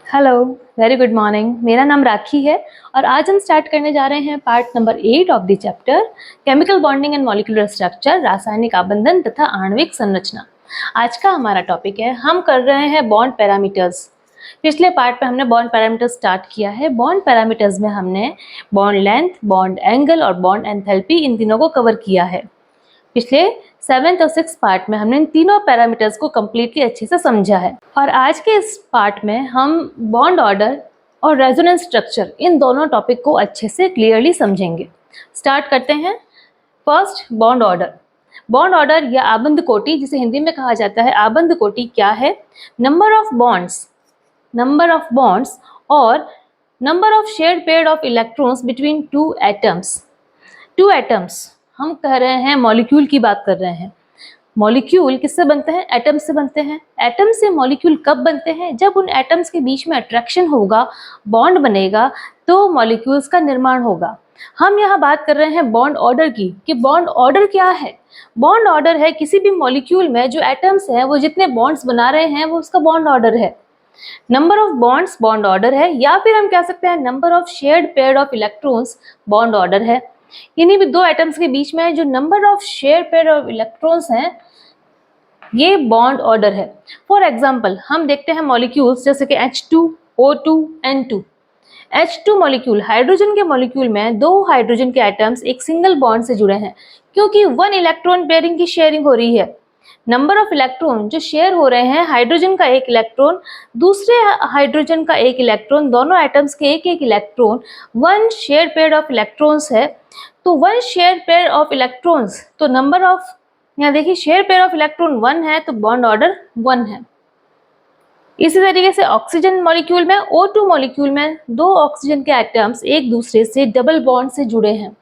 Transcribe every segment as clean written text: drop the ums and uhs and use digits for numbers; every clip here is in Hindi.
Hello, very good morning. मेरा नाम राखी है और आज हम स्टार्ट करने जा रहे हैं part number 8 of the chapter chemical bonding and molecular structure, रासायनिक आबंधन तथा आणविक संरचना। आज का हमारा टॉपिक है, हम कर रहे हैं बॉन्ड पैरामीटर्स। पिछले पार्ट में हमने बॉन्ड पैरामीटर्स स्टार्ट किया है। बॉन्ड पैरामीटर्स में हमने बॉन्ड लेंथ, बॉन्ड एंगल और बॉन्ड एंथैल्पी इन तीनों को कवर किया है। पिछले 7th और 6th पार्ट में हमने इन तीनों पैरामीटर्स को कम्प्लीटली अच्छे से समझा है और आज के इस पार्ट में हम बॉन्ड ऑर्डर और रेजोनेंस स्ट्रक्चर इन दोनों टॉपिक को अच्छे से क्लियरली समझेंगे। स्टार्ट करते हैं। First, bond order. Bond order या आबंध कोटि, जिसे हिंदी में कहा जाता है आबंध कोटि, क्या है? नंबर ऑफ बॉन्ड्स और number of shared pair of electrons between two atoms. हम कह रहे हैं मॉलिक्यूल की बात कर रहे हैं। मॉलिक्यूल किससे बनते हैं? एटम से बनते हैं। एटम से मॉलिक्यूल कब बनते हैं? जब उन एटम्स के बीच में अट्रैक्शन होगा, बॉन्ड बनेगा, तो मॉलिक्यूल्स का निर्माण होगा। हम यहाँ बात कर रहे हैं बॉन्ड ऑर्डर की, कि बॉन्ड ऑर्डर क्या है। बॉन्ड ऑर्डर है किसी भी मॉलिक्यूल में जो एटम्स हैं वो जितने बॉन्ड्स बना रहे हैं वो उसका बॉन्ड ऑर्डर है। Number of bonds bond order है, या फिर हम कह सकते हैं number of shared pair of electrons bond order है। इन्हीं भी दो एटम्स के बीच में जो number of share pair of electrons हैं, ये बॉन्ड ऑर्डर है। फॉर एग्जांपल हम देखते हैं मॉलिक्यूल्स जैसे कि H2, O2, N2। H2 molecule, hydrogen के मॉलिक्यूल में दो हाइड्रोजन के एटम्स एक सिंगल बॉन्ड से जुड़े हैं, क्योंकि 1 इलेक्ट्रॉन पेयरिंग की शेयरिंग हो रही है। नंबर ऑफ इलेक्ट्रॉन जो शेयर हो रहे हैं, हाइड्रोजन का एक इलेक्ट्रॉन, दूसरे हाइड्रोजन का एक इलेक्ट्रॉन, दोनों एटम्स के एक एक electron, 1 share pair of electrons है। तो 1 शेयर पेयर ऑफ इलेक्ट्रॉन्स, तो नंबर ऑफ, यहाँ देखिए शेयर पेयर ऑफ इलेक्ट्रॉन 1 है तो बॉन्ड ऑर्डर 1 है। इसी तरीके से ऑक्सीजन मॉलिक्यूल में, O2 मॉलिक्यूल में दो ऑक्सीजन के एटम्स एक दूसरे से डबल बॉन्ड से जुड़े हैं।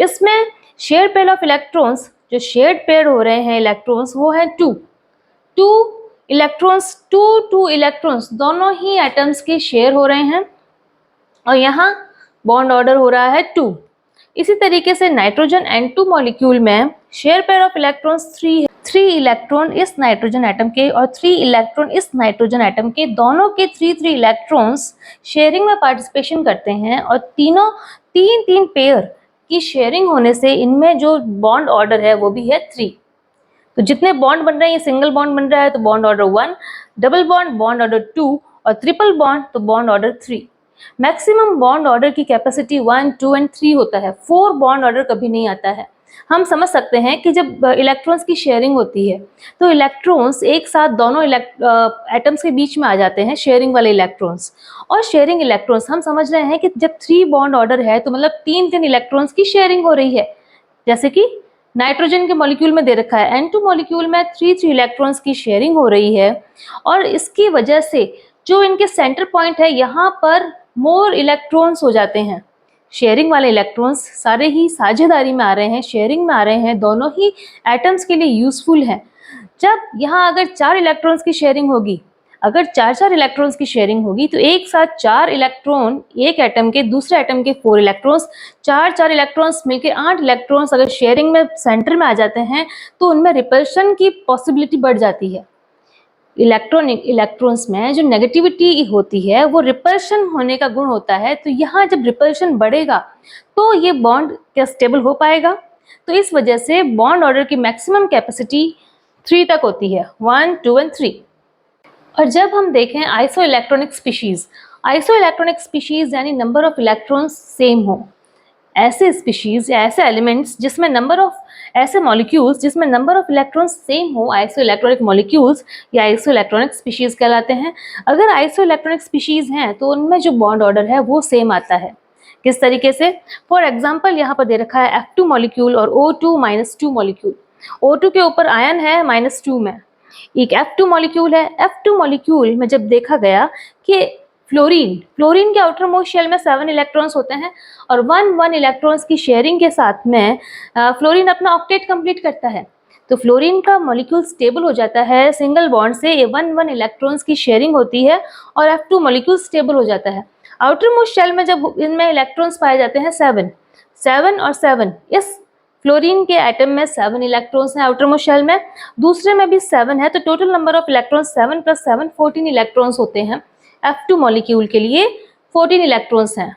इसमें शेयर पेयर ऑफ इलेक्ट्रॉन्स, जो शेयर्ड पेयर हो रहे हैं इलेक्ट्रॉन्स, वो है 2 इलेक्ट्रॉन्स दोनों ही एटम्स के शेयर हो रहे हैं और यहाँ बॉन्ड ऑर्डर हो रहा है 2। इसी तरीके से नाइट्रोजन N2 मॉलिक्यूल में शेयर पेयर ऑफ इलेक्ट्रॉन्स 3 है। 3 इलेक्ट्रॉन इस नाइट्रोजन एटम के और 3 इलेक्ट्रॉन इस नाइट्रोजन एटम के, दोनों के 3 इलेक्ट्रॉन्स शेयरिंग में पार्टिसिपेशन करते हैं और तीनों 3 पेयर की शेयरिंग होने से इनमें जो बॉन्ड ऑर्डर है वो भी है 3। तो जितने बॉन्ड बन रहे हैं, ये सिंगल बॉन्ड बन रहा है तो bond order 1, double bond bond order 2 और ट्रिपल बॉन्ड तो bond order 3। Maximum bond order की कैपेसिटी 1, 2 एंड 3 होता है। 4 बॉन्ड ऑर्डर कभी नहीं आता है। हम समझ सकते हैं कि जब इलेक्ट्रॉन्स की शेयरिंग होती है तो इलेक्ट्रॉन्स एक साथ दोनों एटम्स के बीच में आ जाते हैं, शेयरिंग वाले इलेक्ट्रॉन्स। और शेयरिंग इलेक्ट्रॉन्स हम समझ रहे हैं कि जब 3 बॉन्ड ऑर्डर है तो मतलब 3 इलेक्ट्रॉन्स की शेयरिंग हो रही है। जैसे कि नाइट्रोजन के मॉलिक्यूल में दे रखा है, N2 मॉलिक्यूल में 3 इलेक्ट्रॉन्स की शेयरिंग हो रही है और इसकी वजह से जो इनके सेंटर पॉइंट है, यहाँ पर मोर इलेक्ट्रॉन्स हो जाते हैं। शेयरिंग वाले इलेक्ट्रॉन्स सारे ही साझेदारी में आ रहे हैं, शेयरिंग में आ रहे हैं, दोनों ही एटम्स के लिए यूजफुल हैं। जब यहाँ अगर 4 इलेक्ट्रॉन्स की शेयरिंग होगी, अगर 4 इलेक्ट्रॉन्स की शेयरिंग होगी तो एक साथ 4 इलेक्ट्रॉन एक एटम के, दूसरे एटम के 4 इलेक्ट्रॉन्स, 4 इलेक्ट्रॉन्स मिलकर 8 इलेक्ट्रॉन्स अगर शेयरिंग में सेंटर में आ जाते हैं तो उनमें रिपल्शन की पॉसिबिलिटी बढ़ जाती है। इलेक्ट्रॉन्स में जो नेगेटिविटी होती है वो रिपल्शन होने का गुण होता है। तो यहाँ जब रिपल्शन बढ़ेगा तो ये बॉन्ड क्या स्टेबल हो पाएगा। तो इस वजह से बॉन्ड ऑर्डर की मैक्सिमम कैपेसिटी 3 तक होती है, 1, 2 एंड 3। और जब हम देखें आइसोइलेक्ट्रॉनिक स्पीशीज यानी नंबर ऑफ इलेक्ट्रॉन्स सेम हो, ऐसे स्पीशीज या ऐसे एलिमेंट्स जिसमें नंबर ऑफ, ऐसे मॉलिक्यूल्स जिसमें नंबर ऑफ इलेक्ट्रॉन्स सेम हो, आइसोइलेक्ट्रॉनिक मॉलिक्यूल्स या आइसोइलेक्ट्रॉनिक स्पीशीज कहलाते हैं। अगर आइसोइलेक्ट्रॉनिक स्पीशीज हैं तो उनमें जो बॉन्ड ऑर्डर है वो सेम आता है। किस तरीके से? फॉर एग्जाम्पल यहाँ पर दे रखा है F2 मॉलिक्यूल और O2-2 मॉलिक्यूल। O2 के ऊपर आयन है -2 में, एक F2 मॉलिक्यूल है। F2 मॉलिक्यूल में जब देखा गया कि फ्लोरीन के आउटर मोस्ट शेल में 7 इलेक्ट्रॉन्स होते हैं और 1 इलेक्ट्रॉन्स की शेयरिंग के साथ में फ्लोरीन अपना ऑक्टेट कंप्लीट करता है। तो फ्लोरीन का मॉलिक्यूल स्टेबल हो जाता है सिंगल बॉन्ड से, 1 इलेक्ट्रॉन्स की शेयरिंग होती है और F2 मॉलिक्यूल स्टेबल हो जाता है। आउटर मोस्ट शेल में जब इनमें इलेक्ट्रॉन्स पाए जाते हैं 7 और 7, इस फ्लोरीन के एटम में 7 इलेक्ट्रॉन्स हैं आउटर मोस्ट शेल में, दूसरे में भी 7 है, तो total number of electrons 7 + 7 14 electrons होते हैं F2 मॉलिक्यूल के लिए 14 इलेक्ट्रॉन्स हैं,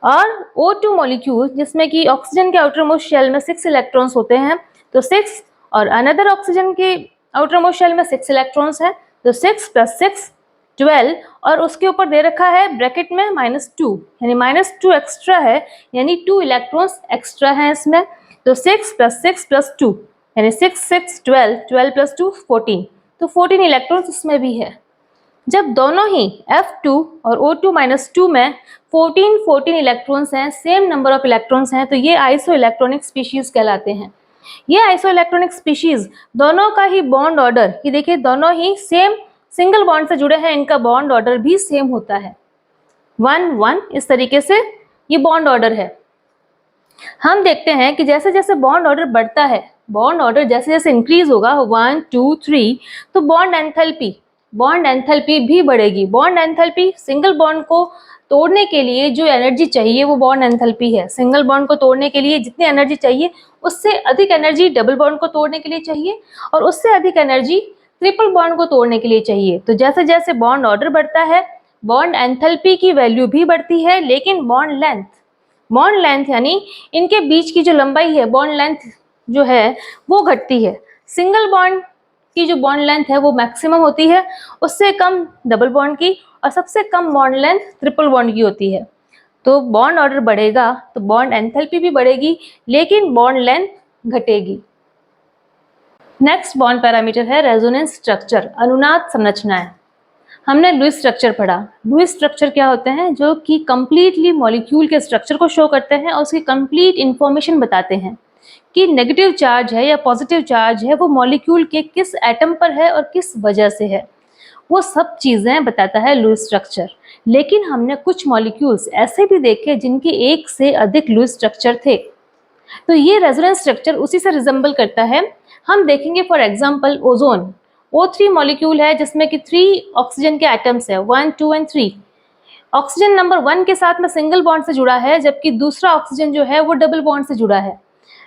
और O2 मॉलिक्यूल जिसमें कि ऑक्सीजन के आउटर मोस्ट शेल में 6 इलेक्ट्रॉन्स होते हैं, तो 6, और अनदर ऑक्सीजन के आउटर मोस्ट शेल में 6 इलेक्ट्रॉन्स हैं, तो 6 + 6 12, और उसके ऊपर दे रखा है ब्रैकेट में -2, यानी -2 एक्स्ट्रा है, यानी 2 इलेक्ट्रॉन्स एक्स्ट्रा हैं इसमें। तो 6 + 6 + 2 यानी 6 6 12, 12 + 2 14, तो 14 इलेक्ट्रॉन्स इसमें भी है। जब दोनों ही F2 और O2 - 2 में 14 इलेक्ट्रॉन्स हैं, सेम नंबर ऑफ इलेक्ट्रॉन्स हैं, तो ये आइसो इलेक्ट्रॉनिक स्पीशीज कहलाते हैं। ये आइसो इलेक्ट्रॉनिक स्पीशीज दोनों का ही बॉन्ड ऑर्डर, ये देखिए दोनों ही सेम सिंगल बॉन्ड से जुड़े हैं, इनका बॉन्ड ऑर्डर भी सेम होता है 1 1, इस तरीके से ये बॉन्ड ऑर्डर है। हम देखते हैं कि जैसे जैसे बॉन्ड ऑर्डर बढ़ता है, बॉन्ड ऑर्डर जैसे जैसे इंक्रीज होगा 1 2 3, तो बॉन्ड एंथैल्पी भी बढ़ेगी। बॉन्ड एंथैल्पी सिंगल बॉन्ड को तोड़ने के लिए जो एनर्जी चाहिए वो बॉन्ड एंथैल्पी है। सिंगल बॉन्ड को तोड़ने के लिए जितनी एनर्जी चाहिए उससे अधिक एनर्जी डबल बॉन्ड को तोड़ने के लिए चाहिए, और उससे अधिक एनर्जी ट्रिपल बॉन्ड को तोड़ने के लिए चाहिए। तो जैसे जैसे बॉन्ड ऑर्डर बढ़ता है, बॉन्ड एंथैल्पी की वैल्यू भी बढ़ती है, लेकिन बॉन्ड लेंथ यानी इनके बीच की जो लंबाई है, बॉन्ड लेंथ जो है वो घटती है। सिंगल बॉन्ड की जो बॉन्ड लेंथ है वो मैक्सिमम होती है, उससे कम डबल बॉन्ड की, और सबसे कम बॉन्ड लेंथ ट्रिपल बॉन्ड की होती है। तो बॉन्ड ऑर्डर बढ़ेगा तो बॉन्ड एंथैल्पी भी बढ़ेगी, लेकिन बॉन्ड लेंथ घटेगी। नेक्स्ट बॉन्ड पैरामीटर है रेजोनेंस स्ट्रक्चर, अनुनाद संरचनाएं। हमने लुईस स्ट्रक्चर पढ़ा। लुईस स्ट्रक्चर क्या होते हैं? जो कि कंप्लीटली मॉलिक्यूल के स्ट्रक्चर को शो करते हैं और उसकी कंप्लीट इंफॉर्मेशन बताते हैं कि नेगेटिव चार्ज है या पॉजिटिव चार्ज है वो मॉलिक्यूल के किस एटम पर है और किस वजह से है, वो सब चीज़ें बताता है लुईस स्ट्रक्चर। लेकिन हमने कुछ मॉलिक्यूल्स ऐसे भी देखे जिनके एक से अधिक लुईस स्ट्रक्चर थे, तो ये रेजोनेंस स्ट्रक्चर उसी से रिजेंबल करता है। हम देखेंगे for example ozone, O3 molecule है जिसमें कि 3 ऑक्सीजन के एटम्स है, 1 2 और 3। ऑक्सीजन नंबर 1 के साथ में सिंगल बॉन्ड से जुड़ा है, जबकि दूसरा ऑक्सीजन जो है वो डबल बॉन्ड से जुड़ा है।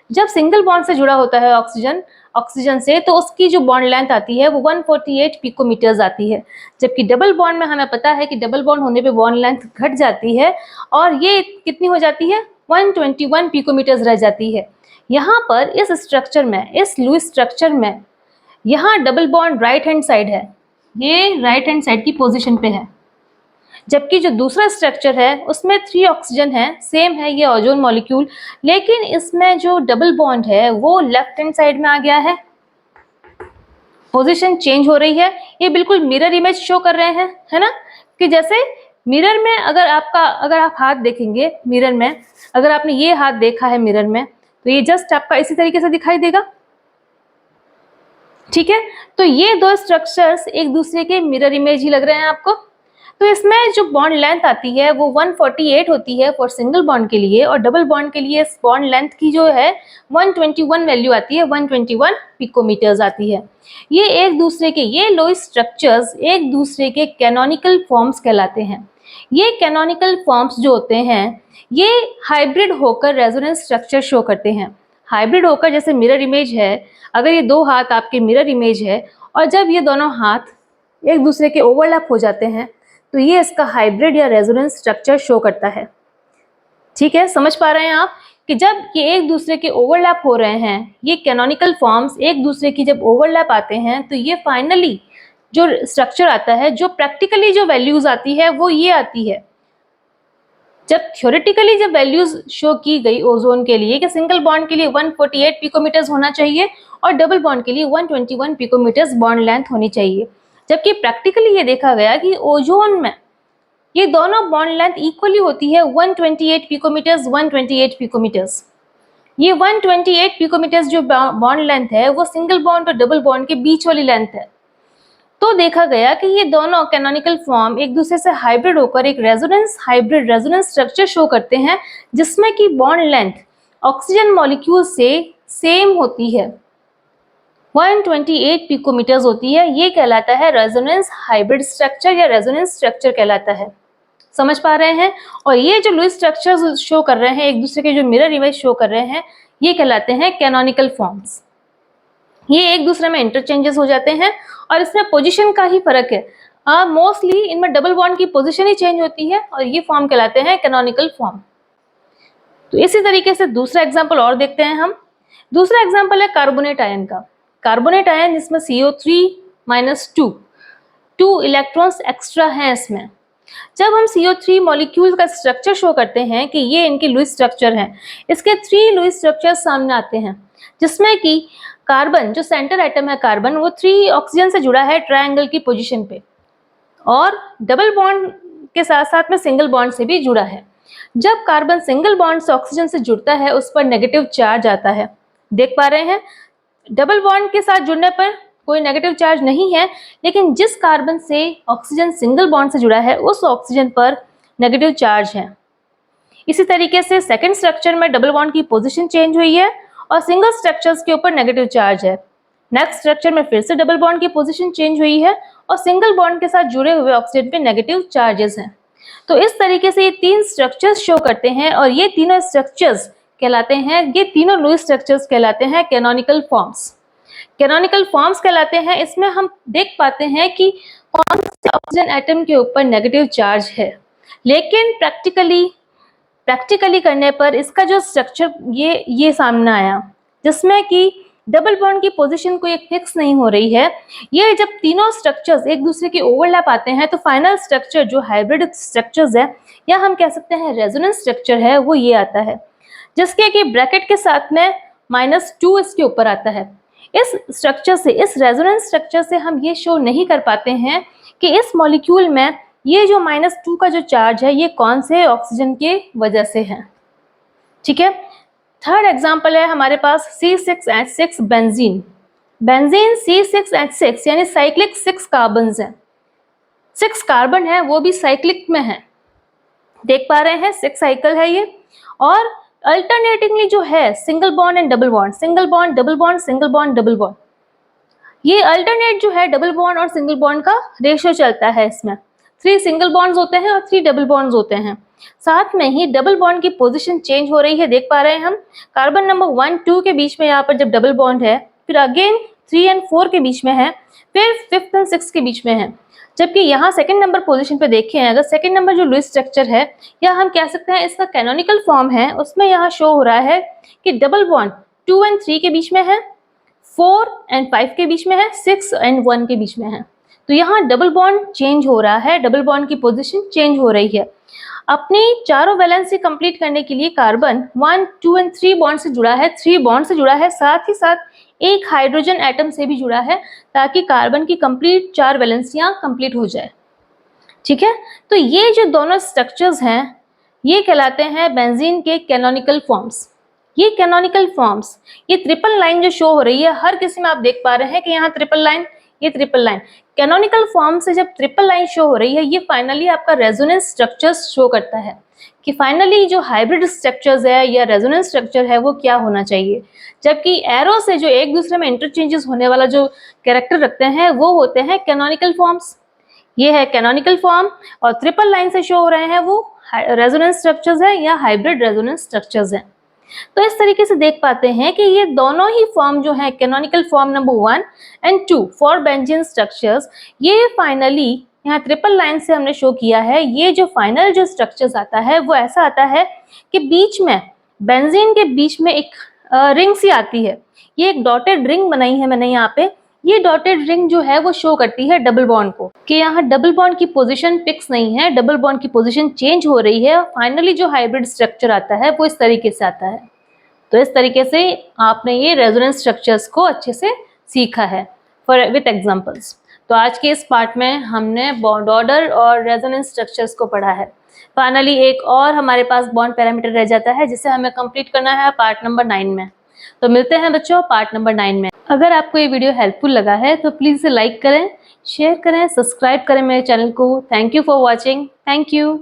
जब सिंगल बॉन्ड से जुड़ा होता है ऑक्सीजन से, तो उसकी जो बॉन्ड लेंथ आती है वो 148 पिकोमीटर्स आती है, जबकि डबल बॉन्ड में हमें पता है कि डबल बॉन्ड होने पे बॉन्ड लेंथ घट जाती है और ये कितनी हो जाती है, 121 पिकोमीटर्स रह जाती है। यहाँ पर इस स्ट्रक्चर में, इस लुईस स्ट्रक्चर में, यहाँ double bond right hand side है, ये राइट हैंड साइड की पोजीशन पे है, जबकि जो दूसरा स्ट्रक्चर है उसमें 3 ऑक्सीजन है, सेम है ये ओजोन मॉलिक्यूल, लेकिन इसमें जो डबल बॉन्ड है वो लेफ्ट हैंड साइड में आ गया है, पोजीशन चेंज हो रही है। ये बिल्कुल मिरर इमेज शो कर रहे हैं, है ना, कि जैसे मिरर में अगर आप हाथ देखेंगे, मिरर में अगर आपने ये हाथ देखा है मिरर में, तो ये जस्ट आपका इसी तरीके से दिखाई देगा, ठीक है। तो ये दो स्ट्रक्चर्स एक दूसरे के मिरर इमेज ही लग रहे हैं आपको। तो इसमें जो बॉन्ड लेंथ आती है वो 148 होती है फॉर सिंगल बॉन्ड के लिए, और डबल बॉन्ड के लिए इस बॉन्ड लेंथ की जो है 121 वैल्यू आती है, 121 पिकोमीटर्स आती है। ये लुईस स्ट्रक्चर्स एक दूसरे के कैनोनिकल फॉर्म्स कहलाते हैं। ये कैनोनिकल फॉर्म्स जो होते हैं ये हाइब्रिड होकर रेजोनेंस स्ट्रक्चर शो करते हैं। हाइब्रिड होकर, जैसे मिरर इमेज है, अगर ये दो हाथ आपके मिरर इमेज है और जब ये दोनों हाथ एक दूसरे के ओवरलैप हो जाते हैं तो ये इसका हाइब्रिड या रेजोनेंस स्ट्रक्चर शो करता है। ठीक है, समझ पा रहे हैं आप कि जब ये एक दूसरे के ओवरलैप हो रहे हैं, ये कैनोनिकल फॉर्म्स एक दूसरे की जब ओवरलैप आते हैं, तो ये फाइनली जो स्ट्रक्चर आता है, जो प्रैक्टिकली जो वैल्यूज आती है वो ये आती है। जब थ्योरेटिकली जब वैल्यूज शो की गई ओजोन के लिए कि सिंगल बॉन्ड के लिए 148 पिकोमीटर्स होना चाहिए और डबल बॉन्ड के लिए 121 पिकोमीटर्स बॉन्ड लेंथ होनी चाहिए, जबकि प्रैक्टिकली ये देखा गया कि ओजोन में ये दोनों बॉन्ड लेंथ इक्वली होती है, 128 पिकोमीटर्स 128 पिकोमीटर्स। ये 128 पिकोमीटर्स जो बॉन्ड लेंथ है वो सिंगल बॉन्ड और डबल बॉन्ड के बीच वाली लेंथ है। तो देखा गया कि ये दोनों कैनोनिकल फॉर्म एक दूसरे से हाइब्रिड होकर एक हाइब्रिड रेजोनेंस स्ट्रक्चर शो करते हैं, जिसमें कि बॉन्ड लेंथ ऑक्सीजन मॉलिक्यूल से सेम होती है, 128 पिकोमीटर्स होती है। ये कहलाता है रेजोनेंस हाइब्रिड स्ट्रक्चर या रेजोनेंस स्ट्रक्चर कहलाता है। समझ पा रहे हैं? और ये जो लुईस स्ट्रक्चर्स शो कर रहे हैं, एक दूसरे के जो मिरर इमेज शो कर रहे हैं, ये कहलाते हैं कैनोनिकल फॉर्म्स। ये एक दूसरे में इंटरचेंजेस हो जाते हैं और इसमें पोजीशन का ही फर्क है। मोस्टली इनमें डबल बॉन्ड की पोजीशन ही चेंज होती है और ये फॉर्म कहलाते हैं कैनोनिकल फॉर्म। तो इसी तरीके से दूसरा एग्जाम्पल और देखते हैं हम। दूसरा एग्जाम्पल है कार्बोनेट आयन का। कार्बोनेट आयन जिसमें CO3-2 2 इलेक्ट्रॉन्स एक्स्ट्रा हैं इसमें। जब हम CO3 मॉलिक्यूल का स्ट्रक्चर शो करते हैं कि ये इनके लुईस स्ट्रक्चर हैं, इसके 3 लुईस स्ट्रक्चर सामने आते हैं, जिसमें कि कार्बन जो सेंटर एटम है कार्बन वो 3 ऑक्सीजन से जुड़ा है ट्रायंगल की पोजीशन पे और डबल बॉन्ड के साथ साथ में सिंगल बॉन्ड से भी जुड़ा है। जब कार्बन सिंगल बॉन्ड से ऑक्सीजन से जुड़ता है उस पर नेगेटिव चार्ज आता है। देख पा रहे हैं डबल बॉन्ड के साथ जुड़ने पर कोई नेगेटिव चार्ज नहीं है, लेकिन जिस कार्बन से ऑक्सीजन सिंगल बॉन्ड से जुड़ा है उस ऑक्सीजन पर नेगेटिव चार्ज है। इसी तरीके से सेकंड स्ट्रक्चर में डबल बॉन्ड की पोजीशन चेंज हुई है और सिंगल स्ट्रक्चर्स के ऊपर नेगेटिव चार्ज है। नेक्स्ट स्ट्रक्चर में फिर से डबल बॉन्ड की पोजीशन चेंज हुई है और सिंगल बॉन्ड के साथ जुड़े हुए ऑक्सीजन पे नेगेटिव चार्जेस हैं। तो इस तरीके से ये 3 स्ट्रक्चर्स शो करते हैं और ये तीनों स्ट्रक्चर्स कहलाते हैं, ये तीनों लुईस स्ट्रक्चर्स कहलाते हैं कैनोनिकल फॉर्म्स। कैनोनिकल फॉर्म्स कहलाते हैं। इसमें हम देख पाते हैं कि कौन से ऑक्सीजन एटम के ऊपर नेगेटिव चार्ज है, लेकिन प्रैक्टिकली करने पर इसका जो स्ट्रक्चर ये सामने आया, जिसमें कि डबल बॉन्ड की पोजीशन कोई एक फिक्स नहीं हो रही है। ये जब तीनों स्ट्रक्चर्स एक दूसरे के ओवरलैप आते हैं तो फाइनल स्ट्रक्चर जो हाइब्रिड स्ट्रक्चर्स है या हम कह सकते हैं रेजोनेंस स्ट्रक्चर है वो ये आता है, जिसके कि ब्रैकेट के साथ में -2 इसके ऊपर आता है। इस स्ट्रक्चर से, इस रेजोनेंस स्ट्रक्चर से हम ये शो नहीं कर पाते हैं कि इस मॉलिक्यूल में ये जो -2 का जो चार्ज है ये कौन से ऑक्सीजन के वजह से है। ठीक है। थर्ड एग्जाम्पल है हमारे पास C6H6 बेंजीन। बेंजीन C6H6 यानी साइक्लिक 6 कार्बन है। 6 कार्बन है वो भी साइक्लिक में है। देख पा रहे हैं 6 साइकिल है ये और अल्टरनेटिवली जो है single bond and double bond, single bond double bond, single bond double bond, ये अल्टरनेट जो है डबल बॉन्ड और सिंगल बॉन्ड का रेशियो चलता है। इसमें 3 सिंगल बॉन्ड्स होते हैं और 3 डबल बॉन्ड्स होते हैं। साथ में ही डबल बॉन्ड की पोजीशन चेंज हो रही है। देख पा रहे हैं हम कार्बन नंबर 1, 2 के बीच में यहाँ पर जब डबल बॉन्ड है, फिर अगेन 3 और 4 के बीच में है, फिर 5th और 6 के बीच में है। जबकि यहाँ सेकंड नंबर पोजीशन पे देखें, अगर सेकंड नंबर जो लुईस स्ट्रक्चर है या हम कह सकते हैं इसका कैनोनिकल फॉर्म है, उसमें यहाँ शो हो रहा है कि डबल बॉन्ड 2 और 3 के बीच में है, 4 और 5 के बीच में है, 6 और 1 के बीच में है। तो यहाँ डबल बॉन्ड चेंज हो रहा है, डबल बॉन्ड की पोजीशन चेंज हो रही है। अपनी चारों वैलेंसी कंप्लीट करने के लिए कार्बन 1, 2 और 3 बॉन्ड से जुड़ा है, 3 बॉन्ड से जुड़ा है, साथ ही साथ एक हाइड्रोजन एटम से भी जुड़ा है ताकि कार्बन की कंप्लीट 4 वैलेंसियां कंप्लीट हो जाए। ठीक है। तो ये जो दोनों स्ट्रक्चर्स हैं ये कहलाते हैं बेंजीन के कैनोनिकल फॉर्म्स। ये कैनोनिकल फॉर्म्स, ये ट्रिपल लाइन जो शो हो रही है हर किसी में आप देख पा रहे हैं कि यहाँ ट्रिपल लाइन, ये ट्रिपल लाइन, कैनोनिकल फॉर्म से जब ट्रिपल लाइन शो हो रही है ये फाइनली आपका रेजोनेंस स्ट्रक्चर्स शो करता है कि फाइनली जो हाइब्रिड स्ट्रक्चर्स है या रेजोनेंस स्ट्रक्चर है वो क्या होना चाहिए। जबकि एरो से जो एक दूसरे में इंटरचेंजेस होने वाला जो कैरेक्टर रखते हैं वो होते हैं कैनोनिकल फॉर्म्स। ये है कैनोनिकल फॉर्म और ट्रिपल लाइन से शो हो रहे हैं वो रेजोनेंस स्ट्रक्चर्स है या हाइब्रिड रेजोनेंस स्ट्रक्चर्स हैं। तो इस तरीके से देख पाते हैं कि ये दोनों ही फॉर्म जो है कैनोनिकल फॉर्म नंबर 1 और 2 फॉर बेंजीन स्ट्रक्चर्स, ये फाइनली यहाँ ट्रिपल लाइन से हमने शो किया है। ये जो फाइनल जो स्ट्रक्चर्स आता है वो ऐसा आता है कि बीच में बेंजीन के बीच में एक रिंग सी आती है। ये एक डॉटेड रिंग बनाई है मैंने यहाँ पे। ये डॉटेड रिंग जो है वो शो करती है डबल बॉन्ड को कि यहाँ डबल बॉन्ड की पोजीशन फिक्स नहीं है, डबल बॉन्ड की पोजीशन चेंज हो रही है। फाइनली जो हाइब्रिड स्ट्रक्चर आता है वो इस तरीके से आता है। तो इस तरीके से आपने ये रेजोनेंस स्ट्रक्चर्स को अच्छे से सीखा है विथ एग्जांपल्स। तो आज के इस पार्ट में हमने बॉन्ड ऑर्डर और रेजोनेंस स्ट्रक्चर्स को पढ़ा है। फाइनली एक और हमारे पास बॉन्ड पैरामीटर रह जाता है जिसे हमें कंप्लीट करना है पार्ट नंबर 9 में। तो मिलते हैं बच्चों पार्ट नंबर 9 में। अगर आपको ये वीडियो हेल्पफुल लगा है तो प्लीज़ इसे लाइक करें, शेयर करें, सब्सक्राइब करें मेरे चैनल को। Thank you for watching. Thank you.